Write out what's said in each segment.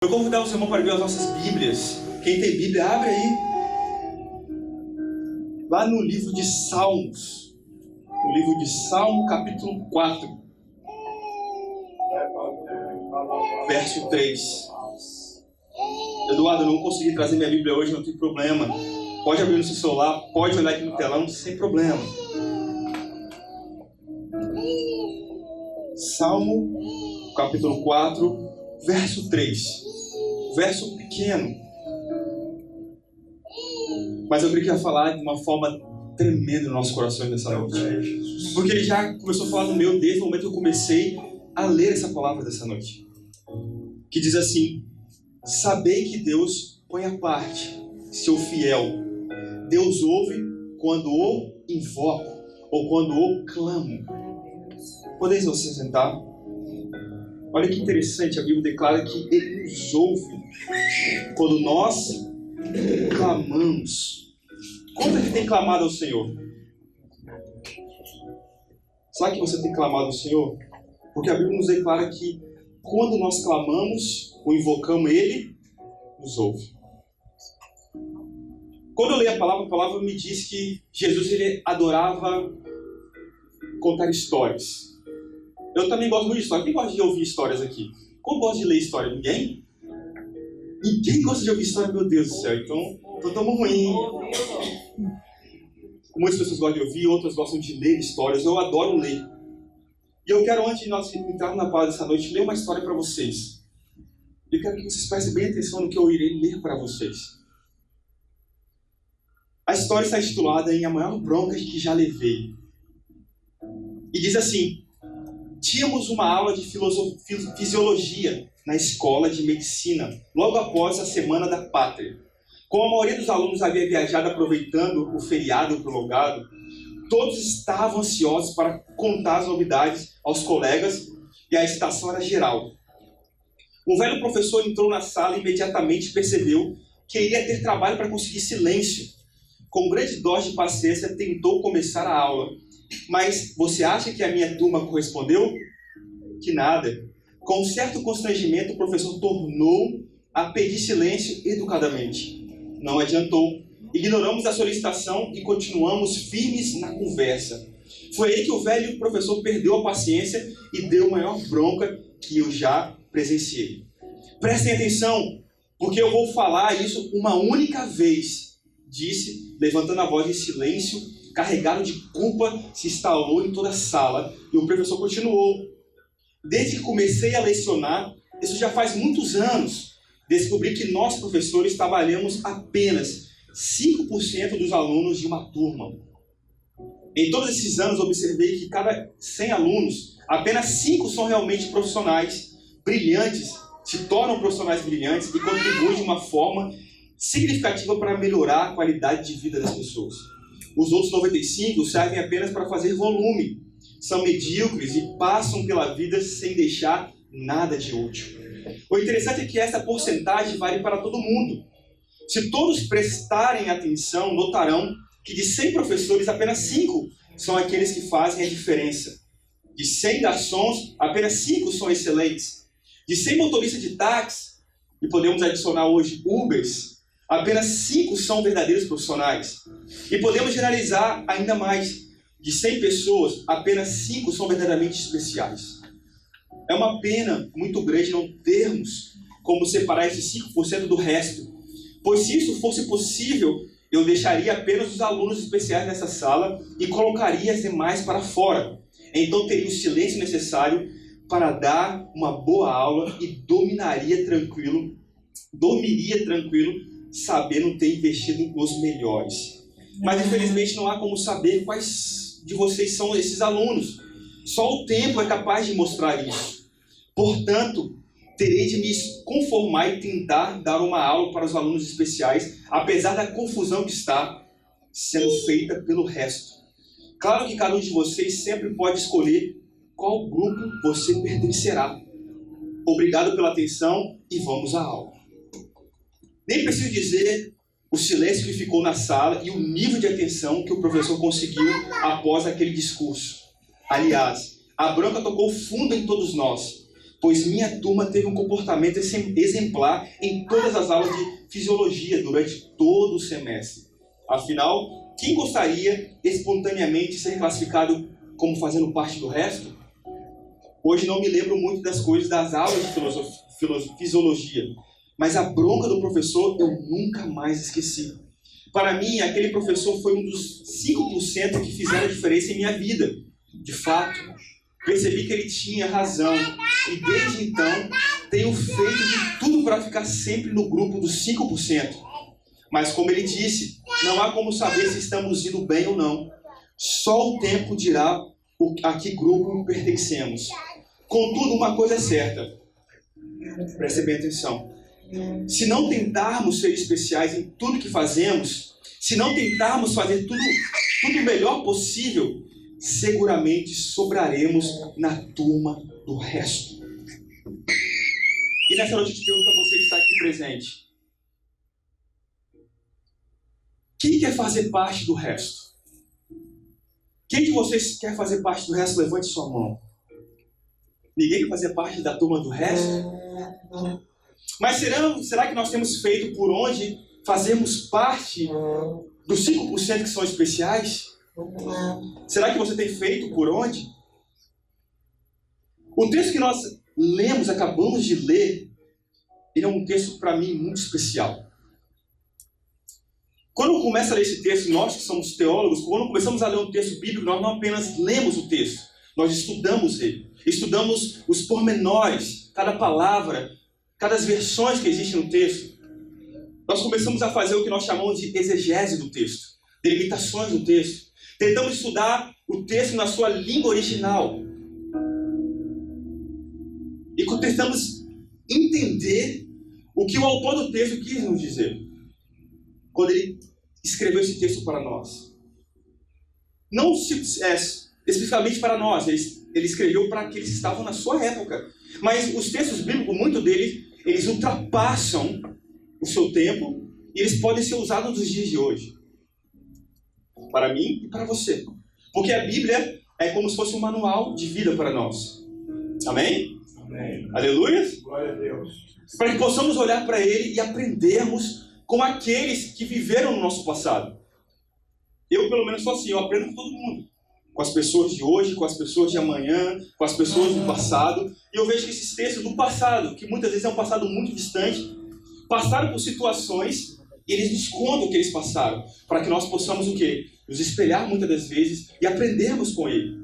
Eu convidar os irmãos para ver as nossas Bíblias. Quem tem Bíblia, abre aí. Lá no livro de Salmos. No livro de Salmo, capítulo 4. Verso 3. Eduardo, eu não consegui trazer minha Bíblia hoje, não tem problema. Pode abrir no seu celular, pode olhar aqui no telão, sem problema. Salmo, capítulo 4, verso 3. Verso pequeno. Mas eu queria falar de uma forma tremenda no nosso coração nessa noite. Porque ele já começou a falar no meu desde o momento que eu comecei a ler essa palavra dessa noite. Que diz assim: sabei que Deus põe à parte seu fiel. Deus ouve quando o invoco ou quando o clamo. Podeis você sentar? Olha que interessante, a Bíblia declara que Ele nos ouve quando nós clamamos. Quanto é que tem clamado ao Senhor? Sabe que você tem clamado ao Senhor? Porque a Bíblia nos declara que quando nós clamamos ou invocamos, Ele nos ouve. Quando eu leio a palavra me diz que Jesus ele adorava contar histórias. Eu também gosto muito de história. Quem gosta de ouvir histórias aqui? Como gosta de ler história? Ninguém? Ninguém gosta de ouvir história, meu Deus do céu. Então estamos ruim. Muitas pessoas gostam de ouvir, outras gostam de ler histórias. Eu adoro ler. E eu quero, antes de nós entrarmos na palavra dessa noite, ler uma história para vocês. Eu quero que vocês prestem bem atenção no que eu irei ler para vocês. A história está intitulada em A Maior Bronca que Já Levei. E diz assim: tínhamos uma aula de fisiologia na escola de medicina, logo após a Semana da Pátria. Como a maioria dos alunos havia viajado aproveitando o feriado prolongado, todos estavam ansiosos para contar as novidades aos colegas e a excitação era geral. Um velho professor entrou na sala e imediatamente percebeu que iria ter trabalho para conseguir silêncio. Com grande dose de paciência, tentou começar a aula. Mas você acha que a minha turma correspondeu? Que nada. Com um certo constrangimento, o professor tornou a pedir silêncio educadamente. Não adiantou. Ignoramos a solicitação e continuamos firmes na conversa. Foi aí que o velho professor perdeu a paciência e deu a maior bronca que eu já presenciei. Prestem atenção, porque eu vou falar isso uma única vez, disse, levantando a voz em silêncio, carregado de culpa, se instalou em toda a sala. E o professor continuou: desde que comecei a lecionar, isso já faz muitos anos, descobri que nós professores trabalhamos apenas 5% dos alunos de uma turma. Em todos esses anos observei que cada 100 alunos, apenas 5 são realmente profissionais brilhantes, se tornam profissionais brilhantes e contribuem de uma forma significativa para melhorar a qualidade de vida das pessoas. Os outros 95 servem apenas para fazer volume, são medíocres e passam pela vida sem deixar nada de útil. O interessante é que essa porcentagem vale para todo mundo. Se todos prestarem atenção, notarão que de 100 professores, apenas 5 são aqueles que fazem a diferença. De 100 garçons, apenas 5 são excelentes. De 100 motoristas de táxi, e podemos adicionar hoje Ubers, apenas 5 são verdadeiros profissionais. E podemos generalizar ainda mais. De 100 pessoas, apenas 5 são verdadeiramente especiais. É uma pena muito grande não termos como separar esses 5% do resto. Pois se isso fosse possível, eu deixaria apenas os alunos especiais nessa sala e colocaria as demais para fora. Então teria o silêncio necessário para dar uma boa aula e dormiria tranquilo, sabendo ter investido nos melhores. Mas infelizmente não há como saber quais de vocês são esses alunos. Só o tempo é capaz de mostrar isso. Portanto, terei de me conformar e tentar dar uma aula para os alunos especiais, apesar da confusão que está sendo feita pelo resto. Claro que cada um de vocês sempre pode escolher qual grupo você pertencerá. Obrigado pela atenção e vamos à aula. Nem preciso dizer o silêncio que ficou na sala e o nível de atenção que o professor conseguiu após aquele discurso. Aliás, a bronca tocou fundo em todos nós. pois minha turma teve um comportamento exemplar em todas as aulas de fisiologia durante todo o semestre. Afinal, quem gostaria espontaneamente de ser classificado como fazendo parte do resto? Hoje não me lembro muito das coisas das aulas de fisiologia, mas a bronca do professor eu nunca mais esqueci. Para mim, aquele professor foi um dos 5% que fizeram a diferença em minha vida. De fato, percebi que ele tinha razão e desde então tenho feito de tudo para ficar sempre no grupo dos 5%. Mas como ele disse, não há como saber se estamos indo bem ou não. Só o tempo dirá a que grupo pertencemos. Contudo, uma coisa é certa. Preste bem atenção. Se não tentarmos ser especiais em tudo que fazemos, se não tentarmos fazer tudo o melhor possível, seguramente sobraremos na turma do resto. E nessa noite eu te pergunto a você que está aqui presente: quem quer fazer parte do resto? Quem de vocês quer fazer parte do resto? Levante sua mão. Ninguém quer fazer parte da turma do resto? Mas será que nós temos feito por onde fazemos parte dos 5% que são especiais? Será que você tem feito por onde? O texto que nós acabamos de ler, ele é um texto para mim muito especial. Quando eu começo a ler esse texto, nós que somos teólogos, quando começamos a ler um texto bíblico, nós não apenas lemos o texto, nós estudamos ele. Estudamos os pormenores, cada palavra, cada versões que existem no texto. Nós começamos a fazer o que nós chamamos de exegese do texto, delimitações do texto. Tentamos estudar o texto na sua língua original. E tentamos entender o que o autor do texto quis nos dizer quando ele escreveu esse texto para nós. Não especificamente para nós, ele escreveu para aqueles que estavam na sua época. Mas os textos bíblicos, muito deles, eles ultrapassam o seu tempo e eles podem ser usados nos dias de hoje. Para mim e para você. Porque a Bíblia é como se fosse um manual de vida para nós. Amém? Amém. Aleluia? Glória a Deus. Para que possamos olhar para ele e aprendermos com aqueles que viveram no nosso passado. Eu, pelo menos, sou assim, eu aprendo com todo mundo. Com as pessoas de hoje, com as pessoas de amanhã, com as pessoas do passado. E eu vejo que esses textos do passado, que muitas vezes é um passado muito distante, passaram por situações e eles nos contam o que eles passaram. Para que nós possamos o quê? Nos espelhar muitas das vezes e aprendermos com ele.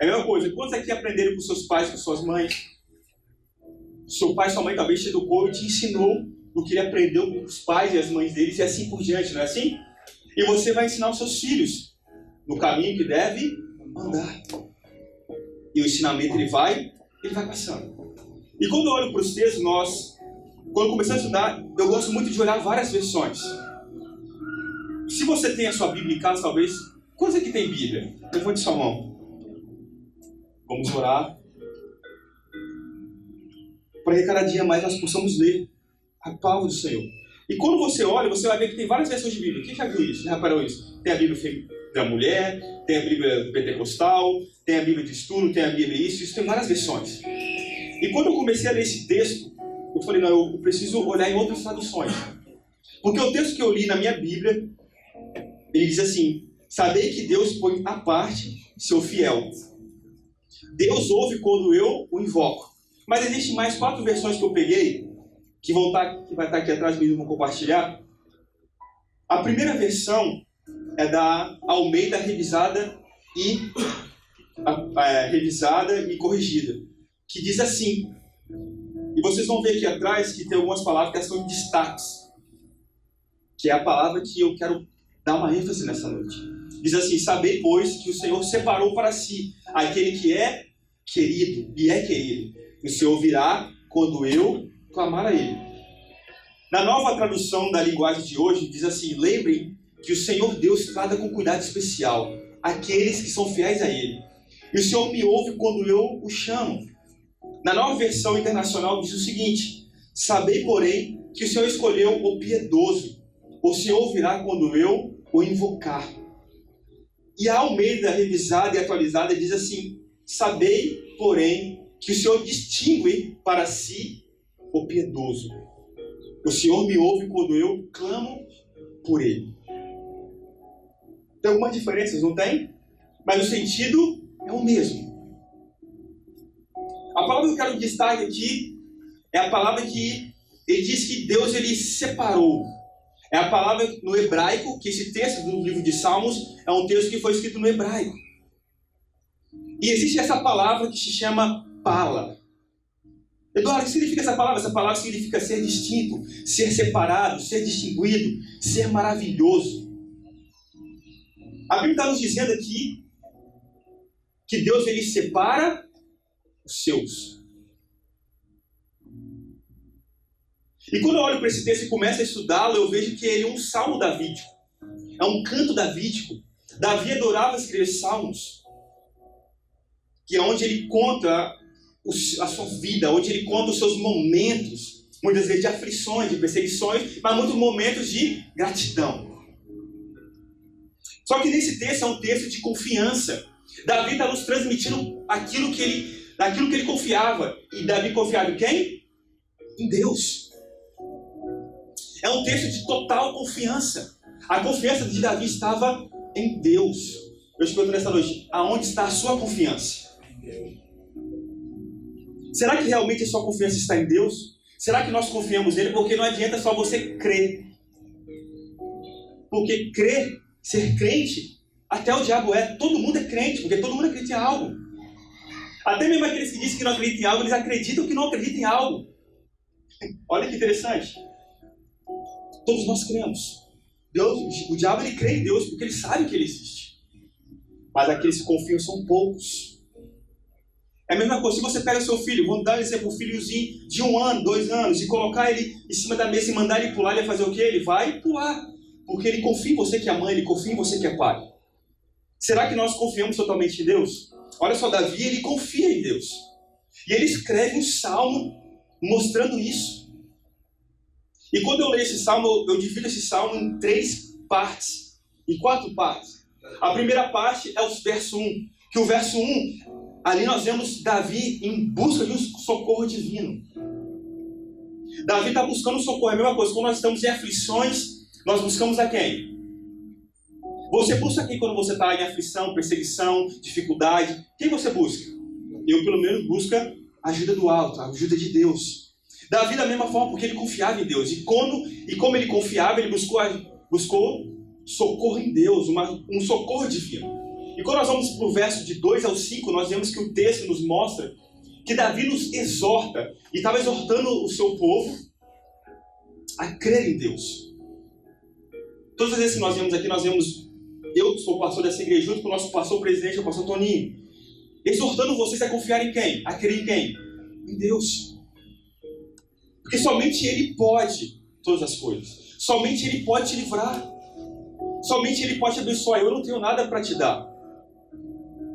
É a mesma coisa. Quantos aqui aprenderam com seus pais, com suas mães? Seu pai e sua mãe talvez te educou e te ensinou o que ele aprendeu com os pais e as mães deles e assim por diante, não é assim? E você vai ensinar os seus filhos no caminho que deve andar. E o ensinamento ele vai passando. E quando eu olho para os textos, quando começamos a estudar, eu gosto muito de olhar várias versões. Se você tem a sua Bíblia em casa, talvez... Quantos aqui tem Bíblia? Levante sua mão. Vamos orar. Para que cada dia mais nós possamos ler a palavra do Senhor. E quando você olha, você vai ver que tem várias versões de Bíblia. Quem já viu isso? Já reparou isso? Tem a Bíblia da mulher, tem a Bíblia pentecostal, tem a Bíblia de estudo, tem a Bíblia isso tem várias versões. E quando eu comecei a ler esse texto, eu falei, não, eu preciso olhar em outras traduções. Porque o texto que eu li na minha Bíblia, ele diz assim: sabei que Deus põe à parte seu fiel. Deus ouve quando eu o invoco. Mas existem mais 4 versões que eu peguei, que vai estar aqui atrás mesmo, vou compartilhar. A primeira versão é da Almeida revisada e corrigida, que diz assim, e vocês vão ver aqui atrás que tem algumas palavras que são em destaques, que é a palavra que eu quero dar uma ênfase nessa noite. Diz assim: sabei, pois, que o Senhor separou para si aquele que é querido, e é querido. O Senhor virá quando eu clamar a Ele. Na nova tradução da linguagem de hoje, diz assim: lembrem que o Senhor Deus trata com cuidado especial aqueles que são fiéis a Ele. E o Senhor me ouve quando eu o chamo. Na nova versão internacional diz o seguinte: sabei, porém, que o Senhor escolheu o piedoso. O Senhor ouvirá quando eu o invocar. E a Almeida revisada e atualizada diz assim: sabei, porém, que o Senhor distingue para si o piedoso. O Senhor me ouve quando eu clamo por Ele. Tem algumas diferenças, não tem? Mas o sentido é o mesmo. A palavra que eu quero destacar aqui é a palavra que ele diz que Deus ele separou. É a palavra no hebraico, que esse texto do livro de Salmos é um texto que foi escrito no hebraico. E existe essa palavra que se chama pala. Eduardo, o que significa essa palavra? Essa palavra significa ser distinto, ser separado, ser distinguido, ser maravilhoso. A Bíblia está nos dizendo aqui que Deus ele separa os seus. E quando eu olho para esse texto e começo a estudá-lo, eu vejo que ele é um salmo davídico. É um canto davídico. Davi adorava escrever salmos, que é onde ele conta a sua vida, onde ele conta os seus momentos, muitas vezes de aflições, de perseguições, mas muitos momentos de gratidão. Só que nesse texto é um texto de confiança. Davi está nos transmitindo aquilo que ele confiava. E Davi confiava em quem? Em Deus. É um texto de total confiança. A confiança de Davi estava em Deus. Eu te pergunto nessa noite, aonde está a sua confiança? Será que realmente a sua confiança está em Deus? Será que nós confiamos nele? Porque não adianta só você crer. Porque crer, ser crente, até o diabo é. Todo mundo é crente, porque todo mundo acredita em algo. Até mesmo aqueles que dizem que não acreditam em algo, eles acreditam que não acreditam em algo. Olha que interessante. Todos nós cremos. O diabo ele crê em Deus porque ele sabe que ele existe. Mas aqueles que confiam são poucos. É a mesma coisa, se você pega seu filho, vamos dar um exemplo, um filhozinho de 1 ano, 2 anos, e colocar ele em cima da mesa e mandar ele pular, ele vai fazer o quê? Ele vai pular. Porque ele confia em você que é mãe, ele confia em você que é pai. Será que nós confiamos totalmente em Deus? Olha só, Davi, ele confia em Deus. E ele escreve um salmo mostrando isso. E quando eu leio esse salmo, eu divido esse salmo em 3 partes, em 4 partes. A primeira parte é o verso 1, que o verso 1, ali nós vemos Davi em busca de um socorro divino. Davi está buscando socorro, é a mesma coisa, quando nós estamos em aflições, nós buscamos a quem? Você busca quem quando você está em aflição, perseguição, dificuldade? Quem você busca? Eu, pelo menos, busco a ajuda do alto, a ajuda de Deus. Davi, da mesma forma, porque ele confiava em Deus. E como ele confiava, ele buscou socorro em Deus, um socorro divino. E quando nós vamos para o verso de 2 ao 5, nós vemos que o texto nos mostra que Davi nos exorta, e estava exortando o seu povo a crer em Deus. Todas as vezes que nós vemos aqui, eu que sou pastor dessa igreja, junto com o nosso pastor presidente, o pastor Toninho, exortando vocês a confiar em quem? A crer em quem? Em Deus. Porque somente Ele pode todas as coisas. Somente Ele pode te livrar. Somente Ele pode te abençoar. Eu não tenho nada para te dar.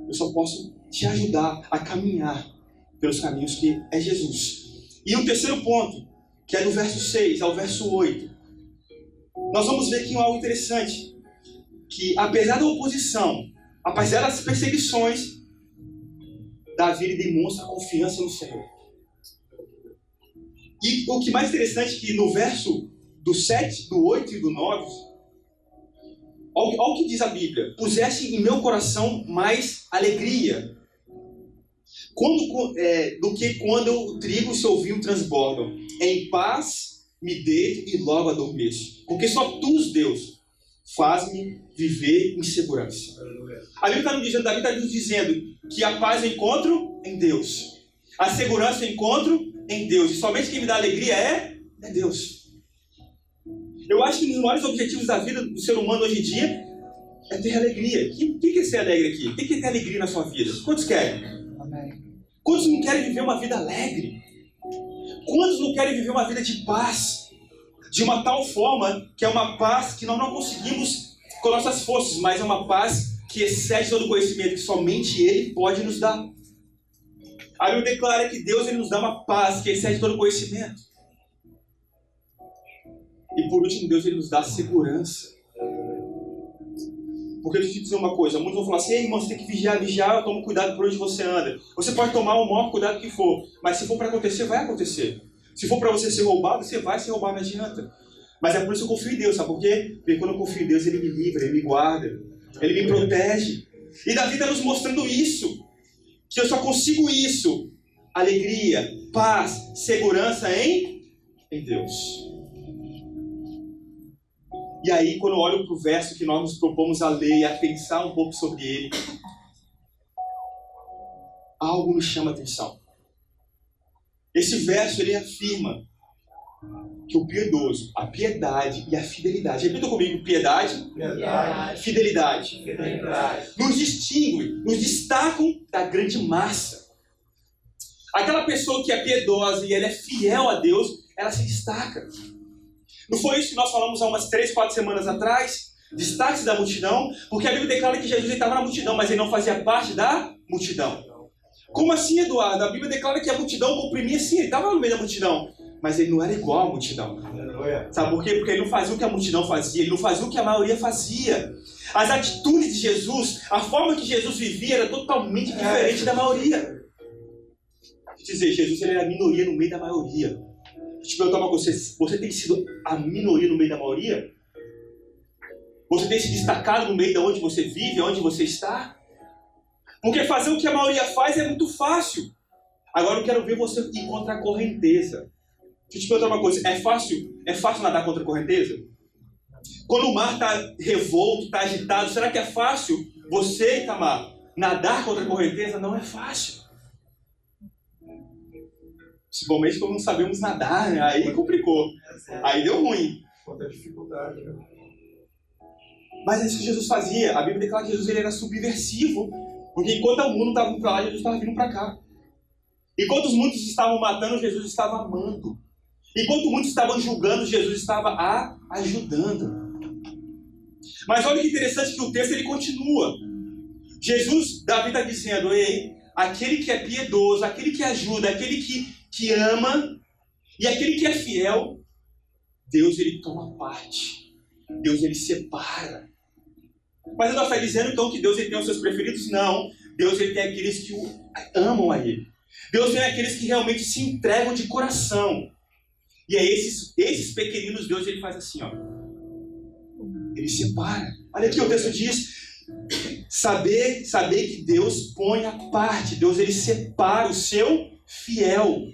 Eu só posso te ajudar a caminhar pelos caminhos que é Jesus. E o terceiro ponto, que é do verso 6 ao verso 8. Nós vamos ver aqui algo interessante. Que apesar da oposição, apesar das perseguições, Davi demonstra confiança no Senhor. E o que mais interessante é que no verso do 7, do 8 e do 9, olha o que diz a Bíblia: pusesse em meu coração mais alegria do que quando o trigo e o seu vinho transbordam. Em paz me deito e logo adormeço. Porque só tu, Deus, faz-me viver em segurança. A Bíblia está nos dizendo, Davi está nos dizendo que a paz eu encontro em Deus. A segurança eu encontro em Deus. E somente quem me dá alegria é Deus. Eu acho que um dos maiores objetivos da vida do ser humano hoje em dia é ter alegria. Quem quer ser alegre aqui? Quem quer ter alegria na sua vida? Quantos querem? Amém. Quantos não querem viver uma vida alegre? Quantos não querem viver uma vida de paz? De uma tal forma que é uma paz que nós não conseguimos com nossas forças, mas é uma paz que excede todo conhecimento, que somente Ele pode nos dar. A Bíblia declara que Deus ele nos dá uma paz que excede todo conhecimento. E por último, Deus ele nos dá segurança. Porque deixa eu te dizer uma coisa, muitos vão falar assim, ei, irmão, você tem que vigiar, toma cuidado por onde você anda. Você pode tomar o maior cuidado que for, mas se for para acontecer, vai acontecer. Se for para você ser roubado, você vai ser roubado, não adianta. Mas é por isso que eu confio em Deus, sabe por quê? Porque quando eu confio em Deus, Ele me livra, Ele me guarda, Ele me protege. E Davi está nos mostrando isso, que eu só consigo isso, alegria, paz, segurança em Deus. E aí, quando eu olho para o verso que nós nos propomos a ler e a pensar um pouco sobre ele, algo me chama a atenção. Esse verso, ele afirma que o piedoso, a piedade e a fidelidade, repita comigo, piedade, fidelidade, nos distinguem, nos destacam da grande massa. Aquela pessoa que é piedosa e ela é fiel a Deus, ela se destaca. Não foi isso que nós falamos há umas 3, 4 semanas atrás? Destaque da multidão, porque a Bíblia declara que Jesus estava na multidão, mas ele não fazia parte da multidão. Como assim, Eduardo? A Bíblia declara que a multidão comprimia, sim, ele estava no meio da multidão, mas ele não era igual à multidão. Sabe por quê? Porque ele não fazia o que a multidão fazia, ele não fazia o que a maioria fazia. As atitudes de Jesus, a forma que Jesus vivia era totalmente diferente da maioria. Quer dizer, Jesus ele era a minoria no meio da maioria. Deixa eu perguntar uma coisa, você tem sido a minoria no meio da maioria? Você tem se destacado no meio de onde você vive, onde você está? Porque fazer o que a maioria faz é muito fácil. Agora eu quero ver você ir contra a correnteza. Deixa eu te perguntar uma coisa, é fácil nadar contra a correnteza? Quando o mar está revolto, está agitado, será que é fácil você, Itamar, nadar contra a correnteza? Não é fácil. Principalmente quando não sabemos nadar, né? Aí complicou. Aí deu ruim. Quanta dificuldade, né? Mas é isso que Jesus fazia. A Bíblia declara que Jesus ele era subversivo. Porque enquanto o mundo estava indo para lá, Jesus estava vindo para cá. Enquanto muitos estavam matando, Jesus estava amando. Enquanto muitos estavam julgando, Jesus estava ajudando. Mas olha que interessante que o texto ele continua. Davi está dizendo, ei, aquele que é piedoso, aquele que ajuda, aquele que ama e aquele que é fiel, Deus ele toma parte. Deus ele separa. Mas ele não está dizendo então que Deus ele tem os seus preferidos? Não. Deus ele tem aqueles que o amam a ele. Deus tem aqueles que realmente se entregam de coração. E é esses pequeninos Deus ele faz assim, ó. Ele separa. Olha aqui o texto diz, saber que Deus põe a parte. Deus ele separa o seu fiel.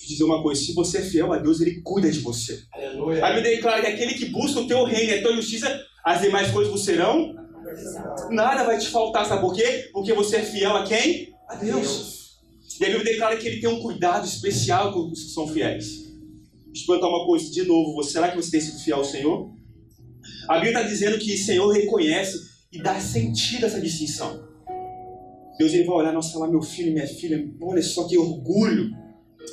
Deixa eu dizer uma coisa, se você é fiel a Deus, ele cuida de você. Aleluia. A Bíblia declara que aquele que busca o teu reino e a tua justiça, as demais coisas vos serão. Nada vai te faltar, sabe por quê? Porque você é fiel a quem? A Deus. E a Bíblia declara que ele tem um cuidado especial com os que são fiéis. Deixa eu perguntar uma coisa de novo, será que você tem sido fiel ao Senhor? A Bíblia está dizendo que o Senhor reconhece e dá sentido a essa distinção. Deus ele vai olhar, nossa, lá meu filho e minha filha, olha só que orgulho.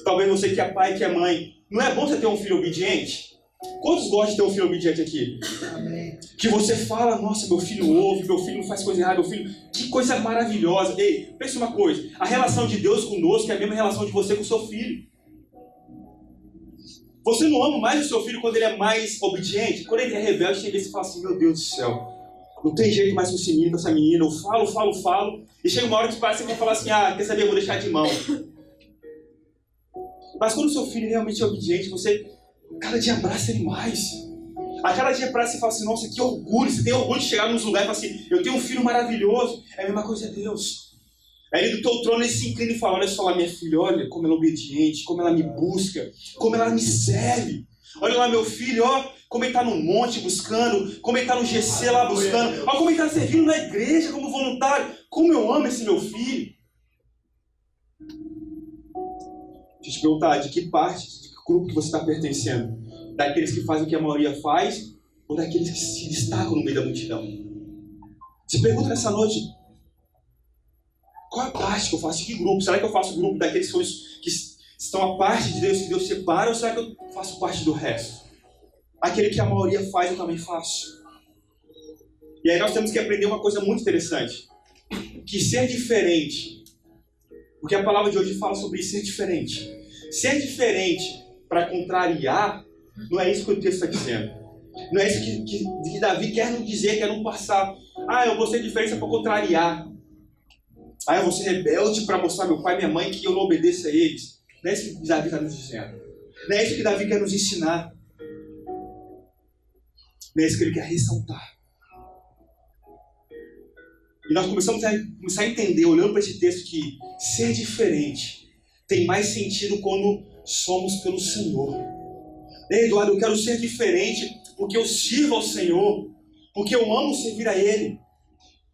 Talvez você que é pai, que é mãe, não é bom você ter um filho obediente? Quantos gostam de ter um filho obediente aqui? Amém. Que você fala, nossa, meu filho ouve, meu filho não faz coisa errada, meu filho, que coisa maravilhosa. Ei, pense uma coisa, a relação de Deus conosco é a mesma relação de você com o seu filho. Você não ama mais o seu filho quando ele é mais obediente? Quando ele é rebelde, chega e você fala assim, meu Deus do céu, não tem jeito mais com esse menino, com essa menina, eu falo, e chega uma hora que parece que você vai falar assim, quer saber, eu vou deixar de mão. Mas quando o seu filho realmente é obediente, você cada dia abraça ele mais. A cada dia abraça e fala assim, nossa, que orgulho. Você tem orgulho de chegar nos lugares e falar assim, eu tenho um filho maravilhoso. É a mesma coisa é Deus. Aí ele do teu trono ele se inclina e fala, olha só lá minha filha, olha como ela é obediente, como ela me busca, como ela me serve. Olha lá meu filho, ó, como ele está no monte buscando, como ele está no GC lá buscando, olha como ele está servindo na igreja como voluntário, como eu amo esse meu filho. Deixa eu te perguntar, de que parte, de que grupo que você está pertencendo? Daqueles que fazem o que a maioria faz ou daqueles que se destacam no meio da multidão? Você pergunta nessa noite, qual a parte que eu faço? De que grupo? Será que eu faço o grupo daqueles que estão a parte de Deus, que Deus separa, ou será que eu faço parte do resto? Aquele que a maioria faz, eu também faço. E aí nós temos que aprender uma coisa muito interessante. Que ser diferente, porque a palavra de hoje fala sobre ser diferente. Ser diferente para contrariar, não é isso que o texto está dizendo. Não é isso que Davi quer nos dizer, quer nos passar. Eu vou ser diferente para contrariar. Eu vou ser rebelde para mostrar ao meu pai e minha mãe que eu não obedeço a eles. Não é isso que Davi está nos dizendo. Não é isso que Davi quer nos ensinar. Não é isso que ele quer ressaltar. E nós começamos a entender, olhando para esse texto, que ser diferente tem mais sentido quando somos pelo Senhor. Ei, Eduardo, eu quero ser diferente porque eu sirvo ao Senhor, porque eu amo servir a Ele,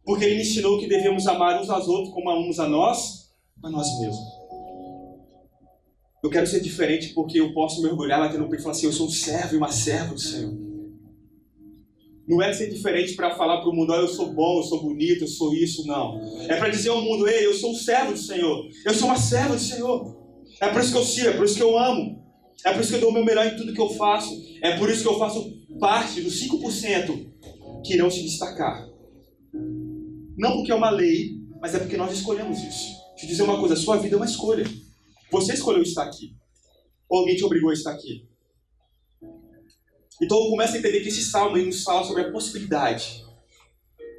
porque Ele me ensinou que devemos amar uns aos outros como amamos a nós mesmos. Eu quero ser diferente porque eu posso mergulhar lá no peito e falar assim, eu sou um servo e uma serva do Senhor. Não é ser diferente para falar para o mundo, eu sou bom, eu sou bonito, eu sou isso, não. É para dizer ao mundo, ei, eu sou um servo do Senhor, eu sou uma serva do Senhor. É por isso que eu sirvo, é por isso que eu amo. É por isso que eu dou o meu melhor em tudo que eu faço. É por isso que eu faço parte dos 5% que irão se destacar. Não porque é uma lei, mas é porque nós escolhemos isso. Deixa eu dizer uma coisa, a sua vida é uma escolha. Você escolheu estar aqui. Ou alguém te obrigou a estar aqui. Então eu começo a entender que esse salmo aí nos fala sobre a possibilidade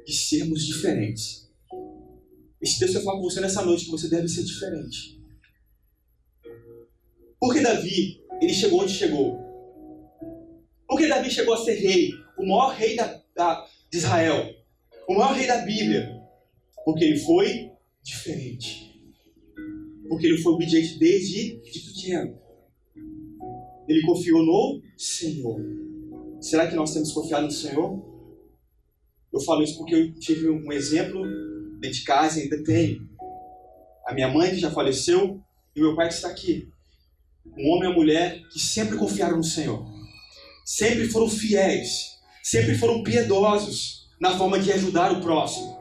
de sermos diferentes. Esse texto vai falar com você nessa noite que você deve ser diferente. Porque Davi, ele chegou onde chegou. Porque Davi chegou a ser rei, o maior rei de Israel, o maior rei da Bíblia. Porque ele foi diferente. Porque ele foi obediente desde pequeno. Ele confiou no Senhor. Será que nós temos confiado no Senhor? Eu falo isso porque eu tive um exemplo dentro de casa e ainda tenho. A minha mãe que já faleceu e o meu pai que está aqui. Um homem e uma mulher que sempre confiaram no Senhor. Sempre foram fiéis. Sempre foram piedosos na forma de ajudar o próximo.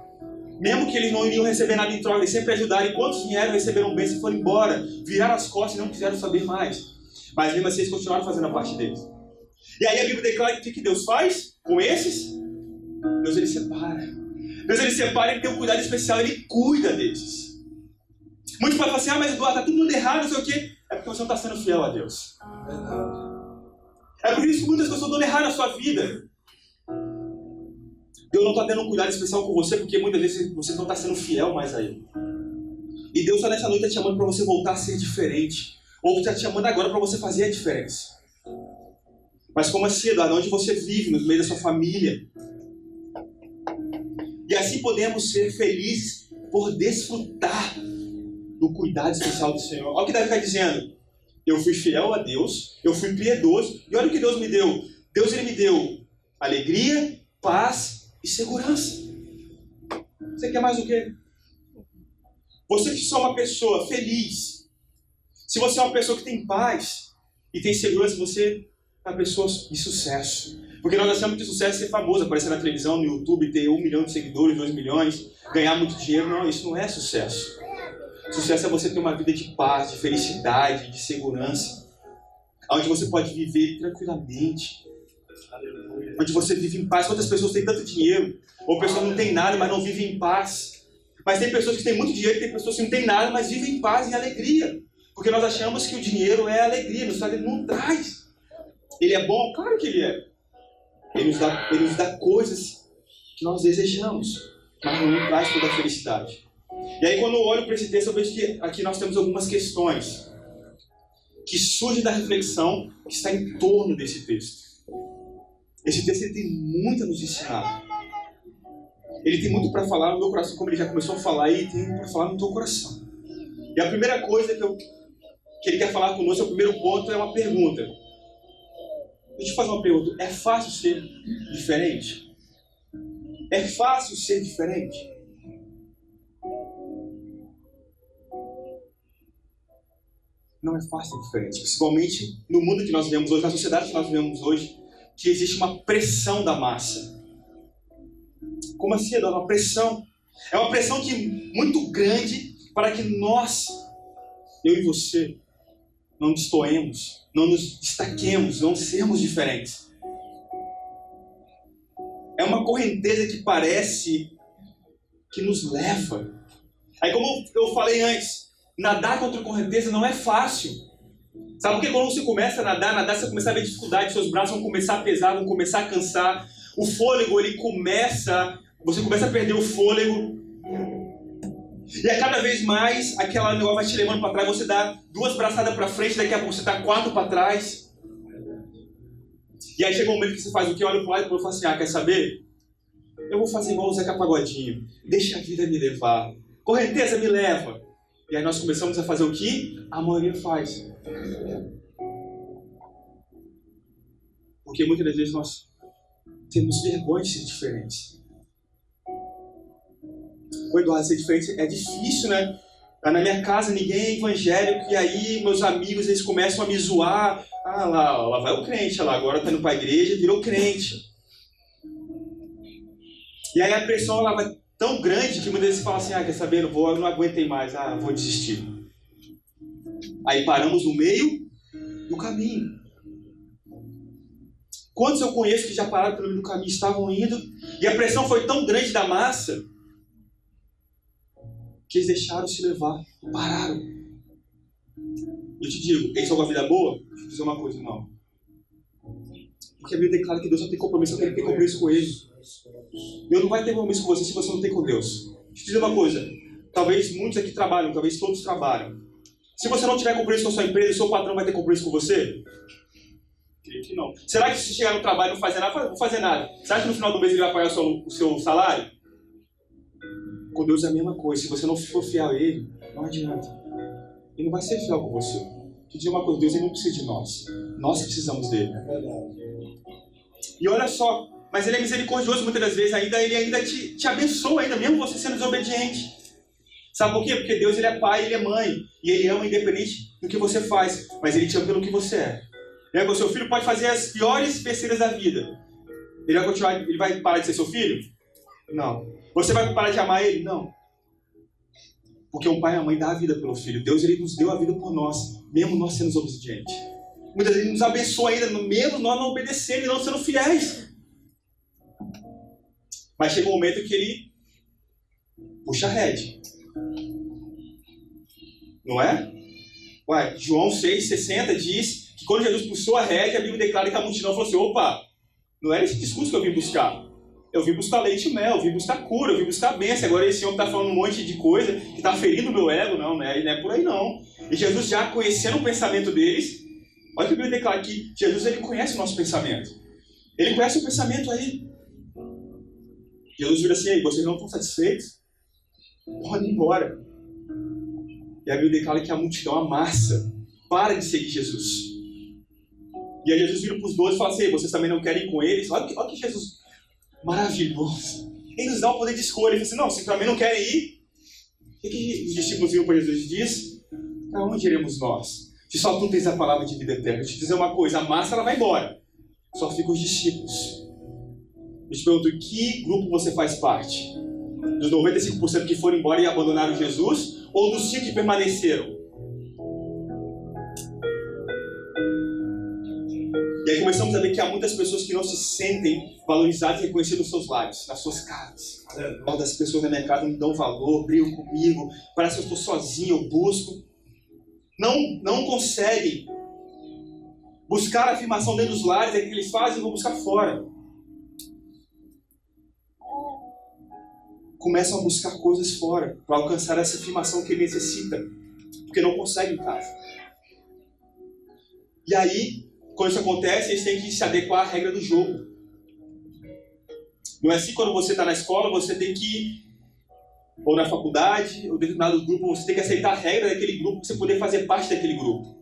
Mesmo que eles não iriam receber nada em troca, eles sempre ajudaram. E quantos vieram, receberam bênção e foram embora. Viraram as costas e não quiseram saber mais. Mas mesmo assim eles continuaram fazendo a parte deles. E aí a Bíblia declara que o que Deus faz com esses? Deus ele separa. Deus ele separa, ele tem um cuidado especial, ele cuida desses. Muitos podem falar assim, mas Eduardo, está tudo errado, não sei o quê. É porque você não está sendo fiel a Deus. É por isso que muitas coisas estão dando errado na sua vida. Deus não está tendo um cuidado especial com você, porque muitas vezes você não está sendo fiel mais a Ele. E Deus está nessa noite te chamando para você voltar a ser diferente. Ou está te chamando agora para você fazer a diferença. Mas como assim, Eduardo? Onde você vive, no meio da sua família. E assim podemos ser felizes por desfrutar do cuidado especial do Senhor. Olha o que Davi está dizendo. Eu fui fiel a Deus, eu fui piedoso. E olha o que Deus me deu. Deus ele me deu alegria, paz e segurança. Você quer mais o quê? Você que só é uma pessoa feliz. Se você é uma pessoa que tem paz e tem segurança, você é uma pessoa de sucesso. Porque nós achamos que sucesso é ser famoso, aparecer na televisão, no YouTube, ter 1 milhão de seguidores, 2 milhões, ganhar muito dinheiro. Não, isso não é sucesso. Sucesso é você ter uma vida de paz, de felicidade, de segurança. Onde você pode viver tranquilamente. Onde você vive em paz. Quantas pessoas têm tanto dinheiro? Ou pessoas não têm nada, mas não vivem em paz. Mas tem pessoas que têm muito dinheiro, tem pessoas que não têm nada, mas vivem em paz e alegria. Porque nós achamos que o dinheiro é alegria. Ele não traz. Ele é bom? Claro que ele é. Ele nos dá coisas que nós desejamos, mas não traz toda a felicidade. E aí quando eu olho para esse texto, eu vejo que aqui nós temos algumas questões que surgem da reflexão que está em torno desse texto. Esse texto ele tem muito a nos ensinar. Ele tem muito para falar no meu coração, como ele já começou a falar, e tem muito para falar no teu coração. E a primeira coisa que ele quer falar conosco, o primeiro ponto, é uma pergunta. Deixa eu te fazer uma pergunta. É fácil ser diferente? É fácil ser diferente? Não é fácil ser diferente. Principalmente no mundo que nós vivemos hoje, na sociedade que nós vivemos hoje, que existe uma pressão da massa. Como assim, Eduardo? Uma pressão. É uma pressão muito grande para que nós, eu e você, não destoemos, não nos destaquemos, não sermos diferentes. É uma correnteza que parece que nos leva. Aí como eu falei antes, nadar contra a correnteza não é fácil. Sabe por que quando você começa a nadar, você começa a ver dificuldade, seus braços vão começar a pesar, vão começar a cansar, o fôlego, você começa a perder o fôlego, e a cada vez mais, aquela negócio vai te levando para trás, você dá 2 braçadas para frente, daqui a pouco você dá 4 para trás, e aí chega um momento que você faz o quê? Olha pro lado e fala assim, quer saber? Eu vou fazer igual o Zeca Pagodinho, deixa a vida me levar, correnteza me leva. E aí nós começamos a fazer o que a maioria faz. Porque muitas das vezes nós temos vergonha de ser diferentes. O Eduardo, ser diferente é difícil, né? Na minha casa ninguém é evangélico, e aí meus amigos eles começam a me zoar. Lá vai o crente, lá agora tá indo para a igreja, virou crente. E aí a pressão ela vai tão grande que muitas vezes você fala assim, quer saber, eu não aguentei mais, vou desistir. Aí paramos no meio do caminho. Quantos eu conheço que já pararam pelo meio do caminho, estavam indo, e a pressão foi tão grande da massa, que eles deixaram se levar, pararam. Eu te digo, eles são uma vida boa? Deixa eu dizer uma coisa, não. Porque a Bíblia declara que Deus não tem compromisso, eu quero ter compromisso com Ele. Deus não vai ter compromisso com você se você não tem com Deus. Deixa eu te dizer uma coisa, talvez muitos aqui trabalham, talvez todos trabalham. Se você não tiver compromisso com a sua empresa, o seu patrão vai ter compromisso com você? Creio que não. Será que se chegar no trabalho e não fazer nada, não fazer nada, você acha que no final do mês ele vai pagar o seu salário? Com Deus é a mesma coisa. Se você não for fiel a Ele, não adianta. Ele não vai ser fiel com você. Te dizer uma coisa, Deus ele não precisa de nós. Nós precisamos dele. E olha só, mas Ele é misericordioso muitas das vezes, Ele ainda te abençoa, ainda mesmo você sendo desobediente. Sabe por quê? Porque Deus ele é pai, Ele é mãe. E Ele ama independente do que você faz. Mas Ele te ama pelo que você é. O seu filho pode fazer as piores besteiras da vida. Ele vai parar de ser seu filho? Não. Você vai parar de amar Ele? Não. Porque um pai e a mãe dá a vida pelo filho. Deus ele nos deu a vida por nós, mesmo nós sendo obedientes. Muitas vezes Ele nos abençoa ainda, mesmo nós não obedecendo e não sendo fiéis. Mas chega um momento que Ele puxa a rédea. Não é? João 6,60 diz que quando Jesus puxou a rédea, a Bíblia declara que a multidão falou assim, opa, não era esse discurso que eu vim buscar. Eu vim buscar leite e mel, eu vim buscar cura, eu vim buscar bênção. Agora esse homem está falando um monte de coisa que está ferindo o meu ego. Não é por aí não. E Jesus já conhecendo o pensamento deles, olha que a Bíblia declara que Jesus ele conhece o nosso pensamento. Ele conhece o pensamento aí. Jesus vira assim, vocês não estão satisfeitos? Podem ir embora. E a Bíblia declara que a multidão, a massa, para de seguir Jesus. E aí Jesus vira para os 12 e fala assim, vocês também não querem ir com eles? Olha que Jesus maravilhoso. Ele nos dá o poder de escolha. Ele fala assim, não, vocês também não querem ir? O que os discípulos viram para Jesus e diz? Para onde iremos nós? Se só tu tens a palavra de vida eterna. Deixa eu te dizer uma coisa, a massa ela vai embora. Só ficam os discípulos. Eu te pergunto, que grupo você faz parte? Dos 95% que foram embora e abandonaram Jesus? Ou dos 5 que permaneceram? E aí começamos a ver que há muitas pessoas que não se sentem valorizadas e reconhecidas nos seus lares, nas suas casas. Uma das pessoas da minha casa não me dão valor, brigam comigo, parece que eu estou sozinho, eu busco. Não conseguem buscar a afirmação dentro dos lares, é que eles fazem e vão buscar fora. Começam a buscar coisas fora para alcançar essa afirmação que ele necessita, porque não conseguem em casa. E aí, quando isso acontece, eles têm que se adequar à regra do jogo. Não é assim quando você está na escola, você tem que, ou na faculdade, ou dentro do grupo, você tem que aceitar a regra daquele grupo para você poder fazer parte daquele grupo.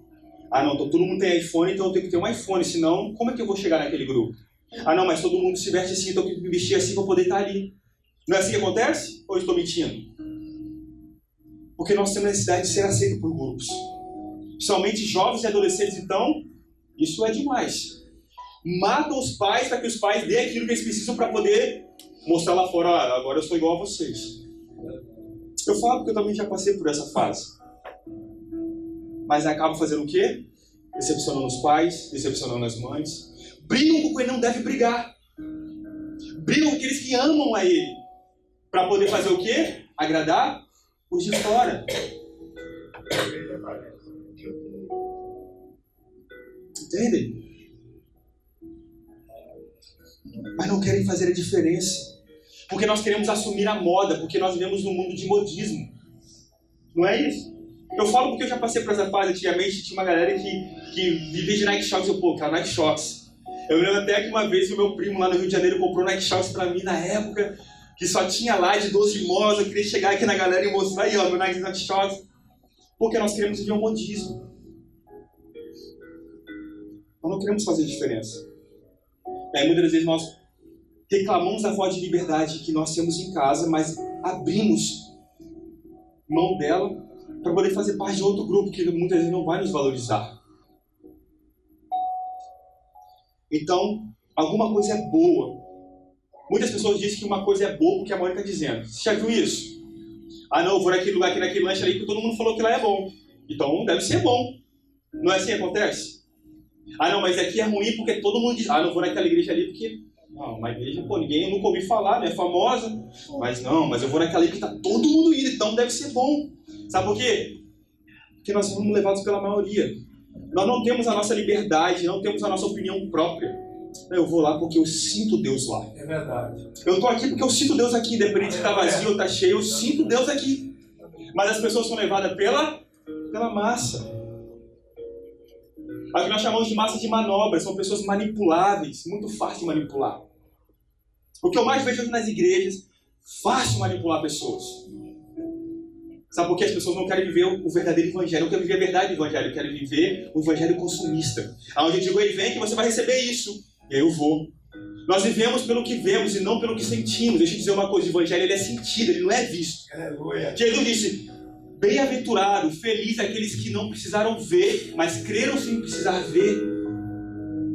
Não, então todo mundo tem iPhone, então eu tenho que ter um iPhone, senão como é que eu vou chegar naquele grupo? Não, mas todo mundo se veste assim, então eu tenho que me vestir assim para poder estar ali. Não é assim que acontece? Ou eu estou mentindo? Porque nós temos necessidade de ser aceitos por grupos. Principalmente jovens e adolescentes, então, isso é demais. Matam os pais para que os pais dêem aquilo que eles precisam para poder mostrar lá fora, agora eu sou igual a vocês. Eu falo porque eu também já passei por essa fase. Mas acabo fazendo o quê? Decepcionando os pais, decepcionando as mães. Brigam com quem não deve brigar. Brigam com aqueles que amam a ele. Para poder fazer o quê? Agradar os de fora. Entendem? Mas não querem fazer a diferença. Porque nós queremos assumir a moda, porque nós vivemos num mundo de modismo. Não é isso? Eu falo porque eu já passei por essa fase. Antigamente tinha uma galera que vivia de Nike Shox. Eu, pô, cara, Nike Shox. Eu lembro até que uma vez o meu primo lá no Rio de Janeiro comprou Nike Shox pra mim na época, que só tinha lá de 12 modas. Eu queria chegar aqui na galera e mostrar aí, ó, meu Nike Shox. Porque nós queremos viver um modismo. Nós não queremos fazer diferença. E aí muitas vezes nós reclamamos a voz de liberdade que nós temos em casa, mas abrimos mão dela para poder fazer parte de outro grupo que muitas vezes não vai nos valorizar. Então, alguma coisa é boa. Muitas pessoas dizem que uma coisa é boa porque a Mônica está dizendo. Você já viu isso? Ah não, eu vou naquele lugar aqui, naquele lanche ali que todo mundo falou que lá é bom. Então deve ser bom. Não é assim que acontece? Ah não, mas aqui é ruim porque todo mundo diz. Ah, não vou naquela igreja ali porque... Não, uma igreja, pô, eu nunca ouvi falar, né? É famosa. Mas não, mas eu vou naquela igreja que tá todo mundo indo, então deve ser bom. Sabe por quê? Porque nós somos levados pela maioria. Nós não temos a nossa liberdade, não temos a nossa opinião própria. Eu vou lá porque eu sinto Deus lá. É verdade. Eu tô aqui porque eu sinto Deus aqui, independente se tá vazio ou tá cheio, eu sinto Deus aqui. Mas as pessoas são levadas pela massa. A que nós chamamos de massa de manobra, são pessoas manipuláveis, muito fácil de manipular. O que eu mais vejo aqui nas igrejas, fácil manipular pessoas. Sabe por quê? As pessoas não querem viver o verdadeiro evangelho. Eu não quero viver a verdade do evangelho, eu quero viver o evangelho consumista. Onde eu digo, ei, vem que você vai receber isso. E aí eu vou. Nós vivemos pelo que vemos e não pelo que sentimos. Deixa eu dizer uma coisa, o evangelho ele é sentido, ele não é visto. Aleluia. Jesus disse, bem-aventurado, feliz aqueles que não precisaram ver, mas creram sem precisar ver.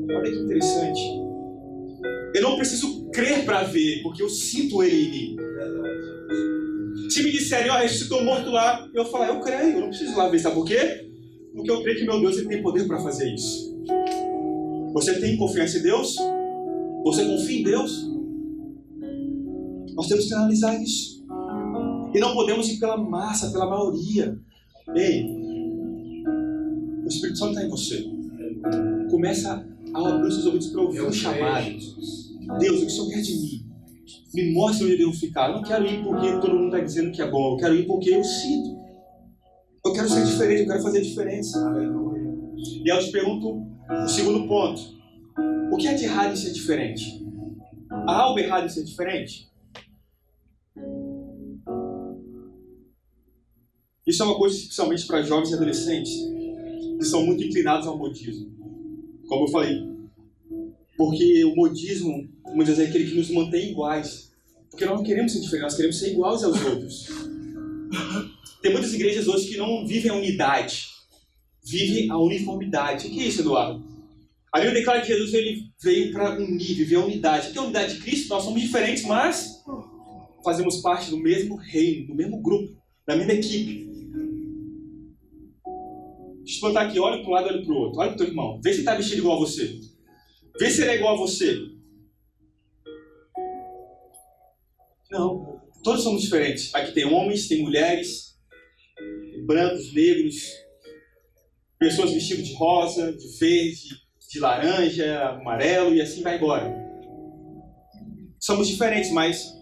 Olha que interessante. Eu não preciso crer para ver, porque eu sinto ele em mim. Se me disserem, ó, ressuscitou morto lá, eu vou falar, eu creio, eu não preciso lá ver, sabe por quê? Porque eu creio que meu Deus ele tem poder para fazer isso. Você tem confiança em Deus? Você confia em Deus? Nós temos que analisar isso. E não podemos ir pela massa, pela maioria. Ei, o Espírito Santo está em você. Começa a abrir os seus ouvidos para ouvir o chamado. Deus, o que o Senhor quer de mim? Me mostre onde eu devo ficar. Eu não quero ir porque todo mundo está dizendo que é bom. Eu quero ir porque eu sinto. Eu quero ser diferente, eu quero fazer a diferença. E eu te pergunto o segundo ponto. O que é de errado em ser diferente? Há algo errado em ser diferente? Isso é uma coisa especialmente para jovens e adolescentes que são muito inclinados ao modismo. Como eu falei. Porque o modismo, muitas vezes, é aquele que nos mantém iguais. Porque nós não queremos ser diferentes, nós queremos ser iguais aos outros. Tem muitas igrejas hoje que não vivem a unidade. Vivem a uniformidade. O que é isso, Eduardo? A Bíblia declara que Jesus ele veio para unir, viver a unidade. O que é a unidade de Cristo? Nós somos diferentes, mas fazemos parte do mesmo reino, do mesmo grupo, da mesma equipe. Deixa eu botar aqui, olha para um lado, olha para o outro. Olha para o teu irmão, vê se ele está vestido igual a você. Vê se ele é igual a você. Não, todos somos diferentes. Aqui tem homens, tem mulheres, tem brancos, negros, pessoas vestidas de rosa, de verde, de laranja, amarelo e assim vai embora. Somos diferentes, mas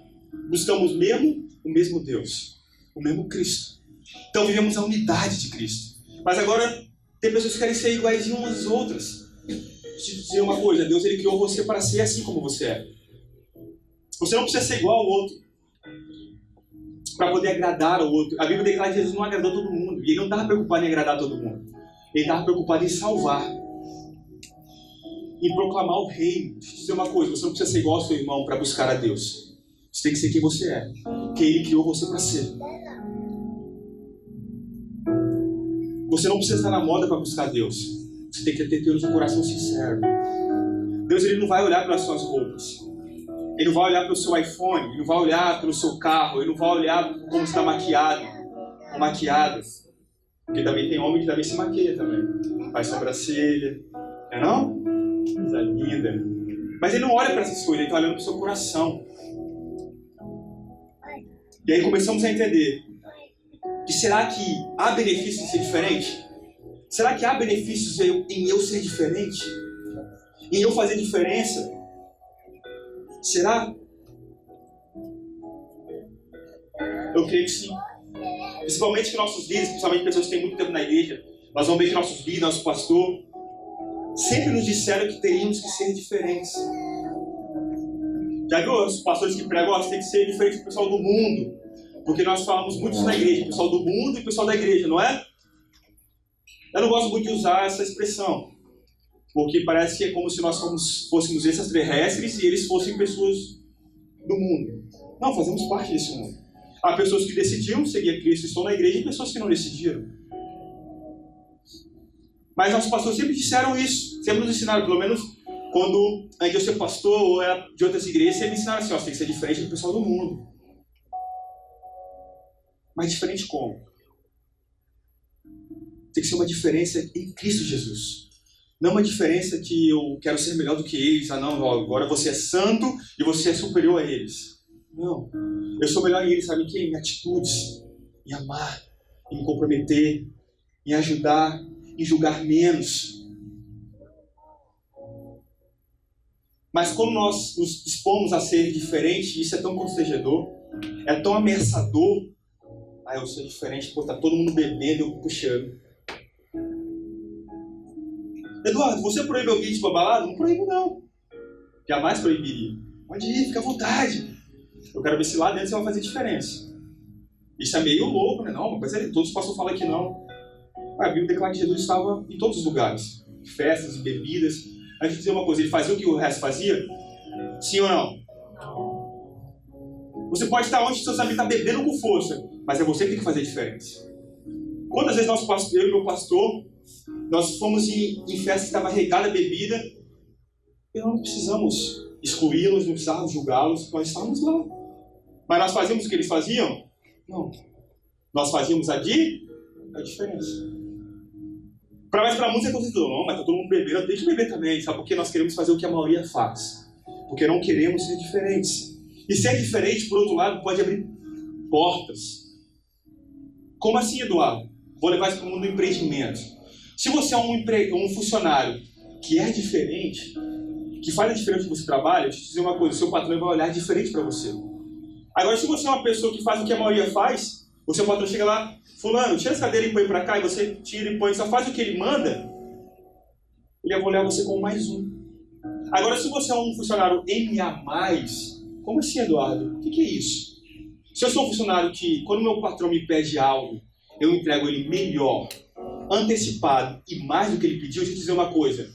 buscamos o mesmo Deus, o mesmo Cristo. Então vivemos a unidade de Cristo. Mas agora tem pessoas que querem ser iguais umas às outras. Deixa eu te dizer uma coisa, Deus ele criou você para ser assim como você é. Você não precisa ser igual ao outro para poder agradar ao outro. A Bíblia declara que Jesus não agradou todo mundo. E ele não estava preocupado em agradar todo mundo. Ele estava preocupado em salvar. Em proclamar o reino. Deixa eu te dizer uma coisa, você não precisa ser igual ao seu irmão para buscar a Deus. Você tem que ser quem você é. Quem ele criou você para ser. Você não precisa estar na moda para buscar Deus. Você tem que ter Deus no coração sincero. Deus ele não vai olhar pelas suas roupas. Ele não vai olhar pelo seu iPhone. Ele não vai olhar pelo seu carro. Ele não vai olhar como está maquiado ou maquiada. Porque também tem homem que também se maquia também. Faz sobrancelha. Não é não? Coisa linda. Mas ele não olha para essas coisas. Ele está olhando para o seu coração. E aí começamos a entender que será que há benefício de ser diferente? Será que há benefícios em eu ser diferente? Em eu fazer diferença? Será? Eu creio que sim. Principalmente que nossos líderes, principalmente pessoas que têm muito tempo na igreja, nós vamos ver que nossos líderes, nosso pastor, sempre nos disseram que teríamos que ser diferentes. Já viu os pastores que pregam, você tem que ser diferente do pessoal do mundo? Porque nós falamos muito isso na igreja, pessoal do mundo e pessoal da igreja, não é? Eu não gosto muito de usar essa expressão, porque parece que é como se nós fôssemos extraterrestres e eles fossem pessoas do mundo. Não, fazemos parte desse mundo. Há pessoas que decidiram seguir a Cristo e estão na igreja e pessoas que não decidiram. Mas nossos pastores sempre disseram isso, sempre nos ensinaram, pelo menos quando antes de eu ser pastor ou era de outras igrejas, sempre me ensinaram assim, ó, você tem que ser diferente do pessoal do mundo. Mas diferente como? Tem que ser uma diferença em Cristo Jesus. Não uma diferença que eu quero ser melhor do que eles. Ah, não, agora você é santo e você é superior a eles. Não. Eu sou melhor em eles, sabe em quê? Em atitudes, em amar, em me comprometer, em ajudar, em julgar menos. Mas como nós nos dispomos a ser diferente, isso é tão constrangedor, é tão ameaçador. Ah, eu sou diferente, pô, tá todo mundo bebendo, eu puxando. Eduardo, você proíbe alguém de ir pra balada? Não proíbo, não. Jamais proibiria. Pode ir, fica à vontade. Eu quero ver se lá dentro você vai fazer diferença. Isso é meio louco, né? Não, mas todos os pastores falam que não. A Bíblia declara que Jesus estava em todos os lugares. Festas e bebidas. A gente dizer uma coisa, ele fazia o que o resto fazia? Sim ou não? Você pode estar onde seus amigos estão bebendo com força, mas é você que tem que fazer a diferença. Quantas vezes eu e meu pastor, nós fomos em festa que estava regada a bebida, e nós não precisamos excluí-los, não precisávamos julgá-los, nós estávamos lá. Mas nós fazíamos o que eles faziam? Não. Nós fazíamos a diferença. Para muitos é considerado, não, mas está todo mundo bebendo, eu tenho que beber também, sabe? Porque nós queremos fazer o que a maioria faz. Porque não queremos ser diferentes. E ser diferente, por outro lado, pode abrir portas. Como assim, Eduardo? Vou levar isso para o mundo do empreendimento. Se você é um funcionário que é diferente, que faz a diferença que você trabalha, deixa eu te dizer uma coisa, o seu patrão vai olhar diferente para você. Agora, se você é uma pessoa que faz o que a maioria faz, o seu patrão chega lá, fulano, tira essa cadeira e põe para cá, e você tira e põe, só faz o que ele manda, ele vai olhar você como mais um. Agora, se você é um funcionário MA+, como assim, Eduardo? O que é isso? Se eu sou um funcionário que, quando meu patrão me pede algo, eu entrego ele melhor, antecipado e mais do que ele pediu, deixa eu te dizer uma coisa.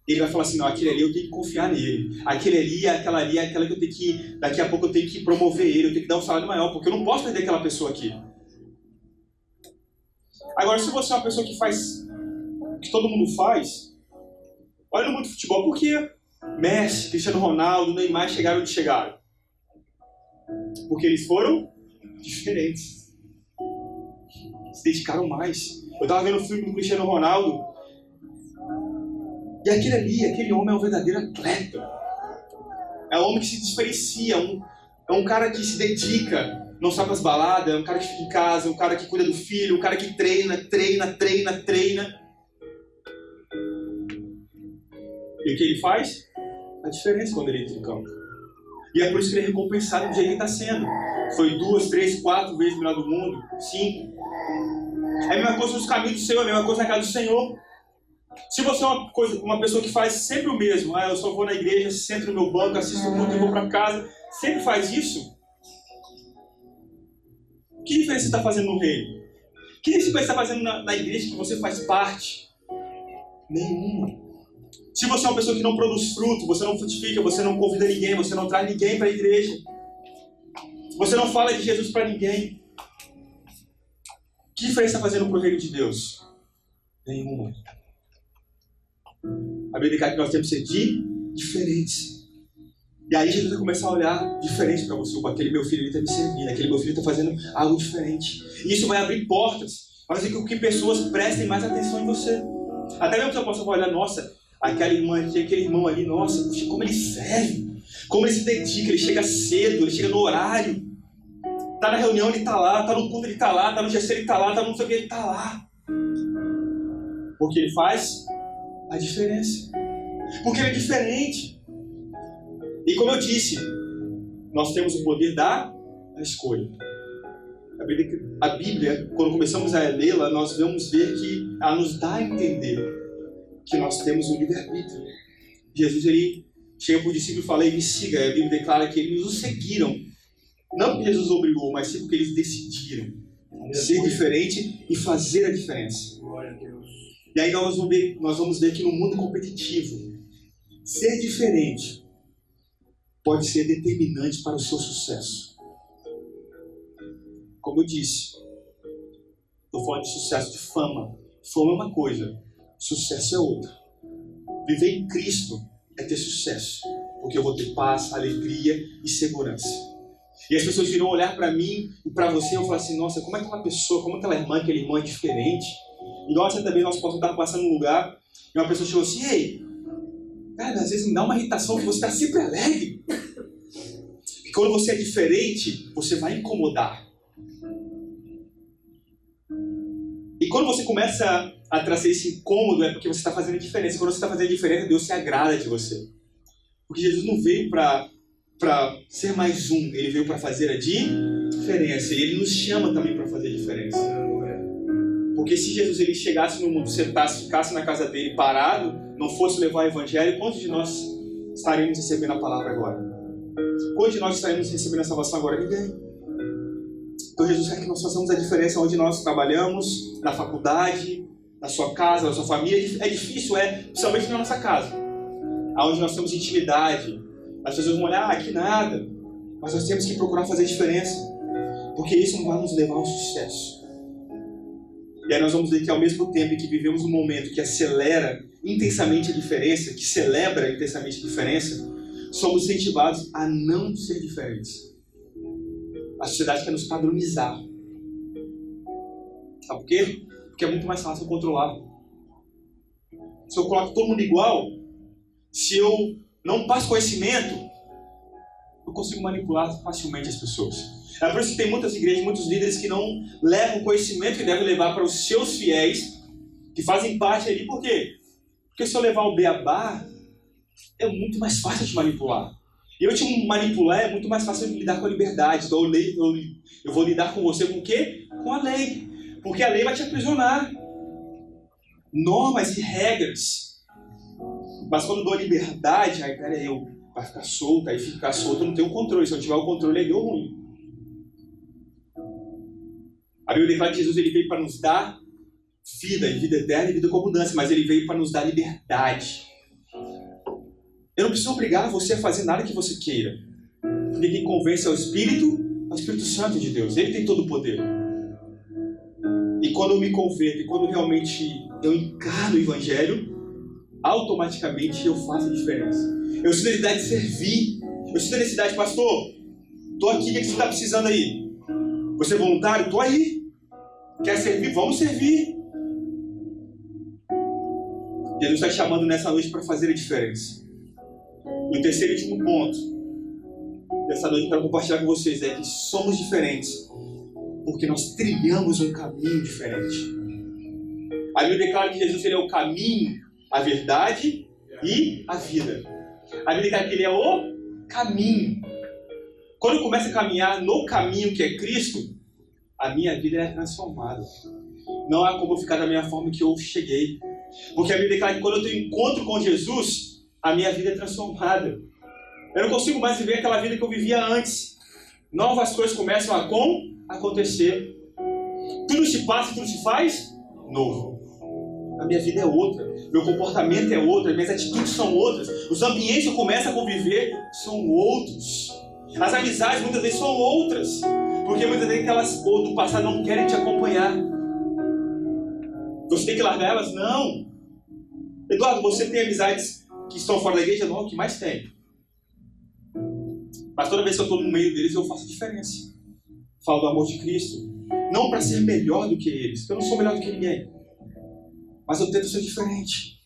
Ele vai falar assim, não, aquele ali eu tenho que confiar nele. Aquele ali, aquela ali é aquela que eu tenho que, daqui a pouco eu tenho que promover ele, eu tenho que dar um salário maior, porque eu não posso perder aquela pessoa aqui. Agora, se você é uma pessoa que faz o que todo mundo faz, olha no mundo do futebol, por que Messi, Cristiano Ronaldo, Neymar chegaram onde chegaram? Porque eles foram diferentes. Se dedicaram mais. Eu estava vendo o filme do Cristiano Ronaldo, e aquele homem é um verdadeiro atleta. É um homem que se diferencia, é um cara que se dedica, não sai para as baladas, é um cara que fica em casa, é um cara que cuida do filho, um cara que treina. E o que ele faz? A diferença quando ele entra em campo. E é por isso que ele é recompensado do jeito que ele está sendo. Foi 2, 3, 4 vezes melhor do mundo, 5. É a mesma coisa nos caminhos do Senhor, é a mesma coisa na casa do Senhor. Se você é uma pessoa que faz sempre o mesmo, eu só vou na igreja, sento no meu banco, assisto o culto e vou para casa, sempre faz isso, que diferença você está fazendo no reino? Que diferença você está fazendo na igreja que você faz parte? Nenhuma. Se você é uma pessoa que não produz fruto, você não frutifica, você não convida ninguém, você não traz ninguém para a igreja, você não fala de Jesus para ninguém, que diferença está fazendo para o reino de Deus? Nenhuma. A Bíblia diz que nós temos que ser diferentes. E aí Jesus vai começar a olhar diferente para você. Aquele meu filho está me servindo, aquele meu filho está fazendo algo diferente. E isso vai abrir portas para fazer com que pessoas prestem mais atenção em você. Até mesmo que eu possa olhar, nossa, aquela irmã, aquele irmão ali, nossa, puxa, como ele serve, como ele se dedica, ele chega cedo, ele chega no horário. Está na reunião, ele está lá, está no culto, ele está lá, está no GC, ele está lá, está no não sei o que, ele está lá. Porque ele faz a diferença. Porque ele é diferente. E como eu disse, nós temos o poder da escolha. A Bíblia, quando começamos a lê-la, nós vamos ver que ela nos dá a entender que nós temos um livre-arbítrio. Jesus, ele chega para o discípulo e fala: me siga. A Bíblia declara que eles nos seguiram. Não porque Jesus obrigou, mas sim porque eles decidiram ser diferente e fazer a diferença. E aí nós vamos ver que no mundo competitivo, ser diferente pode ser determinante para o seu sucesso. Como eu disse, estou falando de sucesso de fama. Fama é uma coisa, sucesso é outra. Viver em Cristo é ter sucesso, porque eu vou ter paz, alegria e segurança. E as pessoas virão olhar para mim e para você e vão falar assim: nossa, como é que uma pessoa, como aquela irmã é diferente? E nós também nós possamos estar passando num lugar e uma pessoa chegou assim: ei, cara, às vezes me dá uma irritação que você está sempre alegre. Porque quando você é diferente, você vai incomodar. E quando você começa a trazer esse incômodo, é porque você está fazendo diferença. Quando você está fazendo diferença, Deus se agrada de você. Porque Jesus não veio para ser mais um, ele veio para fazer a diferença. E ele nos chama também para fazer a diferença. Porque se Jesus ele chegasse no mundo, sentasse, ficasse na casa dele parado, não fosse levar o evangelho, quantos de nós estaremos recebendo a palavra agora? Quantos de nós estaremos recebendo a salvação agora? Ninguém. Então Jesus quer que nós façamos a diferença onde nós trabalhamos, na faculdade, na sua casa, na sua família. É difícil, principalmente na nossa casa, onde nós temos intimidade. As pessoas vão olhar, que nada. Mas nós temos que procurar fazer diferença, porque isso não vai nos levar ao sucesso. E aí nós vamos ver que ao mesmo tempo em que vivemos um momento que acelera intensamente a diferença, que celebra intensamente a diferença, somos incentivados a não ser diferentes. A sociedade quer nos padronizar. Sabe por quê? Porque é muito mais fácil controlar. Se eu coloco todo mundo igual, se eu não passo conhecimento, eu consigo manipular facilmente as pessoas. É por isso que tem muitas igrejas, muitos líderes que não levam o conhecimento que devem levar para os seus fiéis, que fazem parte ali. Por quê? Porque se eu levar o beabá, é muito mais fácil de manipular. E eu te manipular é muito mais fácil de lidar com a liberdade. Então eu vou lidar com você com o quê? Com a lei. Porque a lei vai te aprisionar. Normas e regras. Mas quando eu dou liberdade, aí peraí, vai ficar solto, aí ficar solto eu não tenho controle. Se eu tiver o controle, aí deu ruim. A Bíblia declara que Jesus ele veio para nos dar vida, e vida eterna e vida com abundância, mas ele veio para nos dar liberdade. Eu não preciso obrigar você a fazer nada que você queira. Porque quem convence é o Espírito Santo de Deus. Ele tem todo o poder. E quando eu me converto, e quando realmente eu encarno o Evangelho, automaticamente eu faço a diferença. Eu sinto a necessidade de servir. Eu sinto a necessidade, pastor, estou aqui, o que você está precisando aí? Você é voluntário? Estou aí. Quer servir? Vamos servir. Jesus está chamando nessa noite para fazer a diferença. E o terceiro e último ponto dessa noite que eu quero compartilhar com vocês é que somos diferentes porque nós trilhamos um caminho diferente. A Bíblia declara que Jesus ele é o caminho, a verdade e a vida. A Bíblia declara que ele é o caminho. Quando eu começo a caminhar no caminho que é Cristo, a minha vida é transformada. Não há como eu ficar da mesma forma que eu cheguei. Porque a Bíblia declara que quando eu tenho encontro com Jesus, a minha vida é transformada. Eu não consigo mais viver aquela vida que eu vivia antes. Novas coisas começam a acontecer. Tudo se passa, tudo se faz novo. A minha vida é outra. Meu comportamento é outro. As minhas atitudes são outras. Os ambientes que eu começo a conviver são outros. As amizades muitas vezes são outras. Porque muitas vezes aquelas do passado não querem te acompanhar. Você tem que largar elas? Não. Eduardo, você tem amizades que estão fora da igreja? Não, o que mais tem. Mas toda vez que eu estou no meio deles, eu faço a diferença. Falo do amor de Cristo. Não para ser melhor do que eles, porque eu não sou melhor do que ninguém. Mas eu tento ser diferente.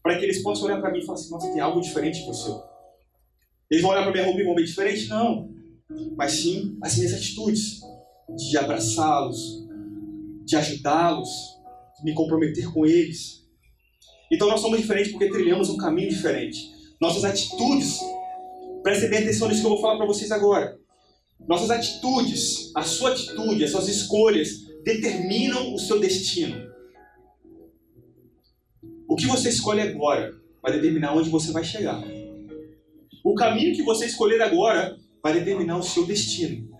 Para que eles possam olhar para mim e falar assim: nossa, tem algo diferente em você. Eles vão olhar para minha roupa e vão ver diferente? Não. Mas sim as minhas atitudes. De abraçá-los, de ajudá-los, me comprometer com eles. Então nós somos diferentes porque trilhamos um caminho diferente. Nossas atitudes, prestem bem atenção nisso que eu vou falar para vocês agora. Nossas atitudes, a sua atitude, as suas escolhas determinam o seu destino. O que você escolhe agora vai determinar onde você vai chegar. O caminho que você escolher agora vai determinar o seu destino.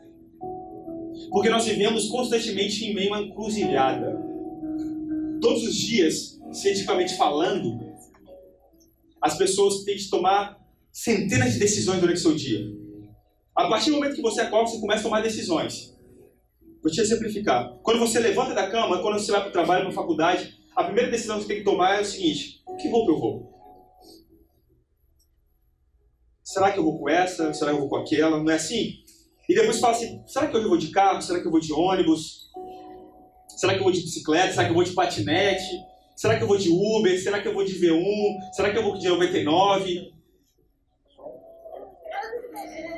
Porque nós vivemos constantemente em meio a uma encruzilhada. Todos os dias, cientificamente falando, as pessoas têm de tomar centenas de decisões durante o seu dia. A partir do momento que você acorda, você começa a tomar decisões. Vou te exemplificar. Quando você levanta da cama, quando você vai para o trabalho, para a faculdade, a primeira decisão que você tem que tomar é o seguinte: que roupa eu vou? Será que eu vou com essa? Será que eu vou com aquela? Não é assim? E depois você fala assim: será que hoje eu vou de carro? Será que eu vou de ônibus? Será que eu vou de bicicleta? Será que eu vou de patinete? Será que eu vou de Uber? Será que eu vou de V1? Será que eu vou de 99?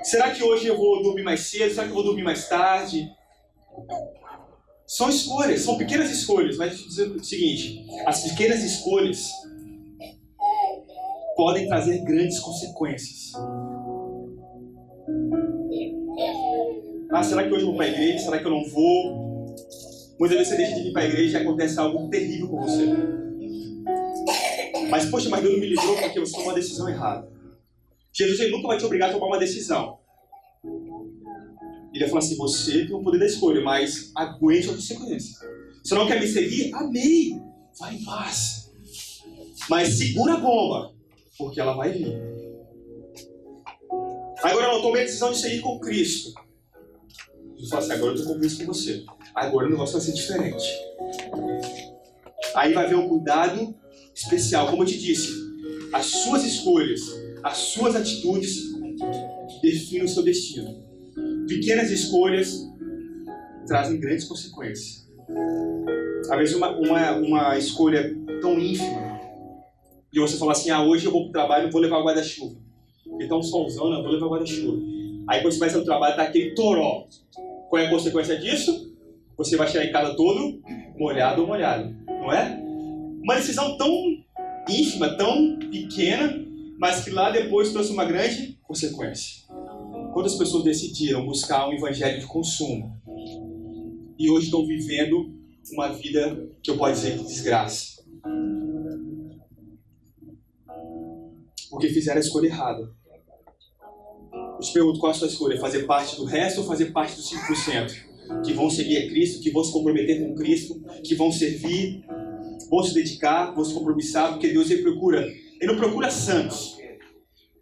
Será que hoje eu vou dormir mais cedo? Será que eu vou dormir mais tarde? São escolhas, são pequenas escolhas. Mas deixa eu dizer o seguinte: as pequenas escolhas podem trazer grandes consequências. Ah, será que hoje eu vou para a igreja? Será que eu não vou? Muitas vezes você deixa de vir para a igreja e acontece algo terrível com você. Mas, poxa, mas Deus não me livrou porque você tomou uma decisão errada. Jesus, ele nunca vai te obrigar a tomar uma decisão. Ele vai falar assim: você tem o poder da escolha, mas aguente a consequência. Você não quer me seguir? Amei! Vai em paz. Mas segura a bomba, porque ela vai vir. Agora eu não tomei a decisão de seguir com Cristo. Jesus fala assim: agora eu estou convicto com você. Agora o negócio vai ser diferente. Aí vai haver um cuidado especial. Como eu te disse, as suas escolhas, as suas atitudes definem o seu destino. Pequenas escolhas trazem grandes consequências. Às vezes uma escolha tão ínfima, de você falar assim: hoje eu vou para o trabalho e vou levar o guarda-chuva. Então um solzão, eu vou levar o guarda-chuva. Aí quando você vai sair do trabalho, tá aquele toró. Qual é a consequência disso? Você vai chegar em casa todo molhado ou molhado, não é? Uma decisão tão ínfima, tão pequena, mas que lá depois trouxe uma grande consequência. Quantas pessoas decidiram buscar um evangelho de consumo e hoje estão vivendo uma vida que eu posso dizer de desgraça? Porque fizeram a escolha errada. Eu te pergunto: qual é a sua escolha? Fazer parte do resto ou fazer parte dos 5%? Que vão seguir a Cristo, que vão se comprometer com Cristo, que vão servir, vão se dedicar, vão se compromissar, porque Deus ele não procura santos.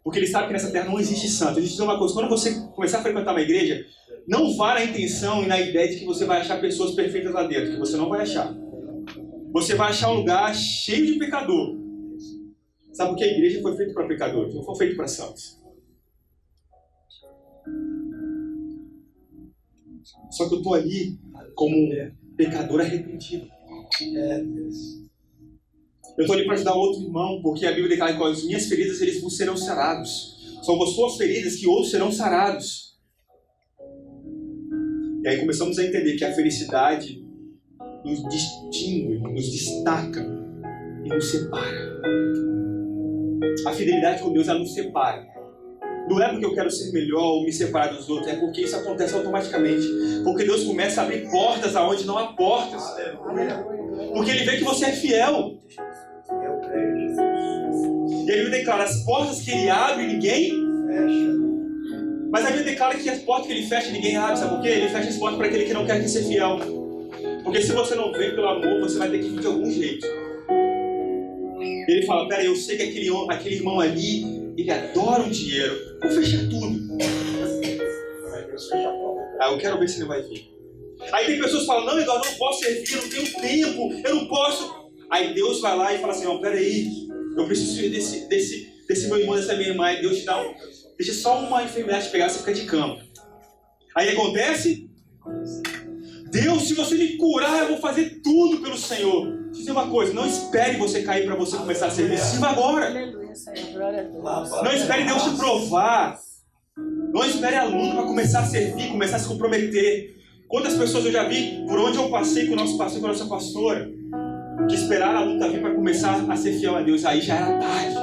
Porque ele sabe que nessa terra não existe santo. Deixa eu dizer uma coisa: quando você começar a frequentar uma igreja, não vá na intenção e na ideia de que você vai achar pessoas perfeitas lá dentro, que você não vai achar. Você vai achar um lugar cheio de pecador. Sabe por que a igreja foi feita para pecadores, não foi feita para santos. Só que eu estou ali como pecador arrependido. Eu estou ali para ajudar outro irmão, porque a Bíblia declara que com as minhas feridas eles vos serão sarados. São com as suas feridas que outros serão sarados. E aí começamos a entender que a felicidade nos distingue, nos destaca e nos separa. A fidelidade com Deus, ela nos separa. Não é porque eu quero ser melhor ou me separar dos outros, é porque isso acontece automaticamente. Porque Deus começa a abrir portas aonde não há portas. Porque Ele vê que você é fiel. E Ele declara: as portas que Ele abre, ninguém fecha. Mas a Bíblia declara que as portas que Ele fecha, ninguém abre. Sabe por quê? Ele fecha as portas para aquele que não quer ser fiel. Porque se você não vem pelo amor, você vai ter que vir de algum jeito. Ele fala: peraí, eu sei que aquele irmão ali, ele adora o dinheiro. Vou fechar tudo. Eu quero ver se ele vai vir. Aí tem pessoas que falam: não, Eduardo, eu não posso servir, eu não tenho tempo, eu não posso. Aí Deus vai lá e fala assim: não, peraí, eu preciso desse meu irmão, dessa minha irmã. Aí Deus te dá deixa só uma enfermidade pegar, você fica de cama. Aí acontece: Deus, se você me curar, eu vou fazer tudo pelo Senhor. Deixa eu dizer uma coisa: não espere você cair para você começar a servir. Sirva agora. Não espere Deus te provar. Não espere a luta para começar a servir, começar a se comprometer. Quantas pessoas eu já vi por onde eu passei com o nosso pastor, com a nossa pastora, que esperaram a luta vir para começar a ser fiel a Deus, aí já era tarde.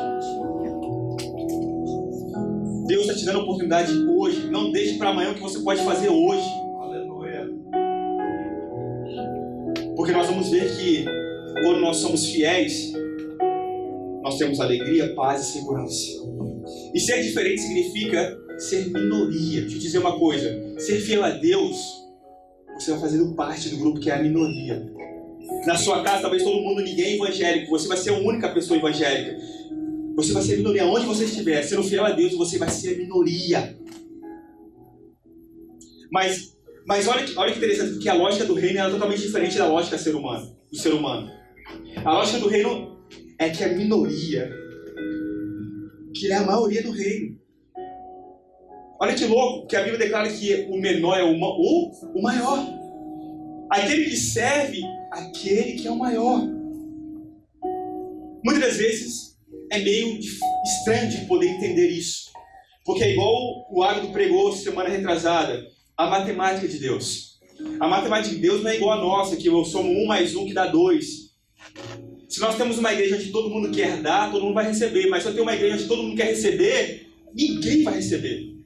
Deus está te dando a oportunidade hoje. Não deixe para amanhã o que você pode fazer hoje. Aleluia. Porque nós vamos ver que quando nós somos fiéis, nós temos alegria, paz e segurança. E ser diferente significa ser minoria. Deixa eu dizer uma coisa. Ser fiel a Deus, você vai fazendo parte do grupo que é a minoria. Na sua casa, talvez todo mundo, ninguém é evangélico. Você vai ser a única pessoa evangélica. Você vai ser a minoria. Onde você estiver, sendo fiel a Deus, você vai ser a minoria. Mas olha que interessante, porque a lógica do reino é totalmente diferente da lógica do ser humano. A lógica do reino é que a minoria, que é a maioria do reino. Olha que louco, que a Bíblia declara que o menor é o maior. Aquele que serve, aquele que é o maior. Muitas das vezes é meio estranho de poder entender isso. Porque é igual o Águido pregou semana retrasada, a matemática de Deus. A matemática de Deus não é igual a nossa, que eu somo 1 mais 1 que dá 2. Se nós temos uma igreja onde todo mundo quer dar, todo mundo vai receber. Mas se eu tenho uma igreja onde todo mundo quer receber, ninguém vai receber.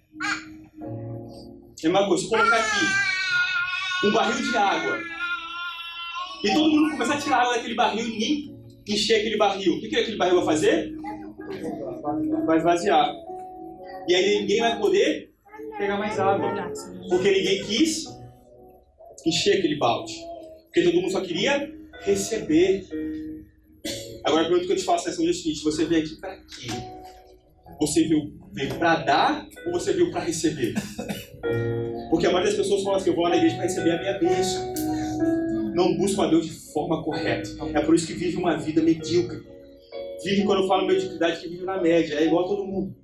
É uma coisa, se eu colocar aqui um barril de água e todo mundo começar a tirar água daquele barril e ninguém encher aquele barril, o que aquele barril vai fazer? Vai esvaziar. E aí ninguém vai poder pegar mais água, porque ninguém quis encher aquele balde, porque todo mundo só queria receber. Agora a pergunta que eu te faço nessa noite é o seguinte: você veio aqui para quê? Você veio para dar ou você veio para receber? Porque a maioria das pessoas falam assim: eu vou lá na igreja para receber a minha bênção. Não buscam a Deus de forma correta. É por isso que vive uma vida medíocre. Vive, quando eu falo mediocridade, que vive na média. É igual a todo mundo.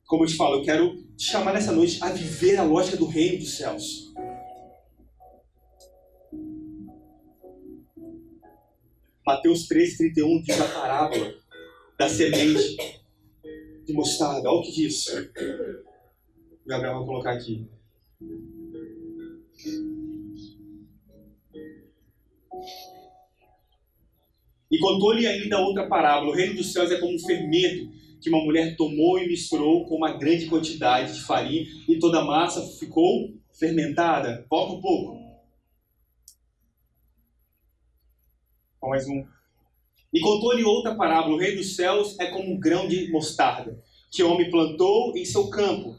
Como eu te falo, eu quero te chamar nessa noite a viver a lógica do reino dos céus. Mateus 13:31 diz a parábola da semente de mostarda. Olha o que diz. O Gabriel vai colocar aqui. E contou-lhe ainda outra parábola. O reino dos céus é como um fermento que uma mulher tomou e misturou com uma grande quantidade de farinha e toda a massa ficou fermentada. Volta um pouco. Mais um. E contou-lhe outra parábola. O reino dos céus é como um grão de mostarda que o homem plantou em seu campo.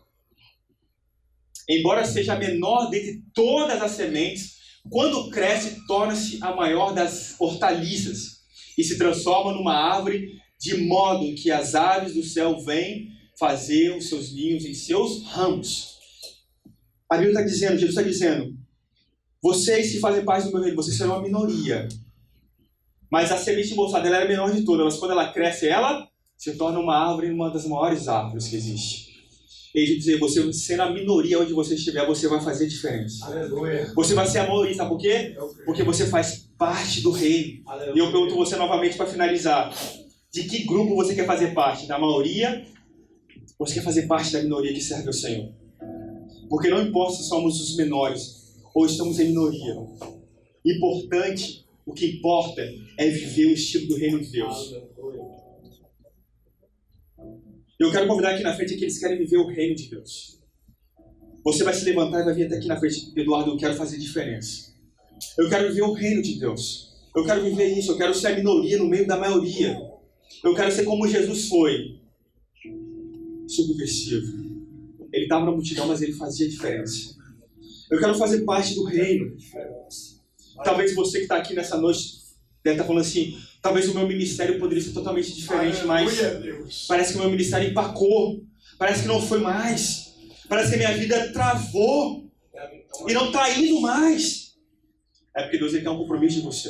Embora seja a menor dentre todas as sementes, quando cresce, torna-se a maior das hortaliças e se transforma numa árvore, de modo que as aves do céu vêm fazer os seus ninhos em seus ramos. A Bíblia está dizendo, Jesus está dizendo: vocês que fazem parte do meu reino, vocês serão uma minoria. Mas a semente de mostarda, ela é a menor de todas. Mas quando ela cresce, ela se torna uma árvore, uma das maiores árvores que existe. E ele dizer, você sendo a minoria onde você estiver, você vai fazer diferença. Aleluia. Você vai ser a maioria, sabe por quê? Porque você faz parte do reino. Aleluia. E eu pergunto você novamente para finalizar: de que grupo você quer fazer parte? Da maioria? Ou você quer fazer parte da minoria que serve ao Senhor? Porque não importa se somos os menores ou estamos em minoria. Importante, o que importa é viver o estilo do reino de Deus. Eu quero convidar aqui na frente aqueles que querem viver o reino de Deus. Você vai se levantar e vai vir até aqui na frente: Eduardo, eu quero fazer diferença. Eu quero viver o reino de Deus. Eu quero viver isso. Eu quero ser a minoria no meio da maioria. Eu quero ser como Jesus foi. Subversivo. Ele estava na multidão, mas ele fazia diferença. Eu quero fazer parte do reino. Talvez você que está aqui nessa noite deve estar falando assim: talvez o meu ministério poderia ser totalmente diferente, mas parece que o meu ministério empacou. Parece que não foi mais. Parece que a minha vida travou e não está indo mais. É porque Deus tem um compromisso de você.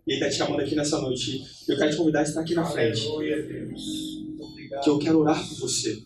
E Ele está te chamando aqui nessa noite. Eu quero te convidar a estar aqui na frente. Que eu quero orar por você.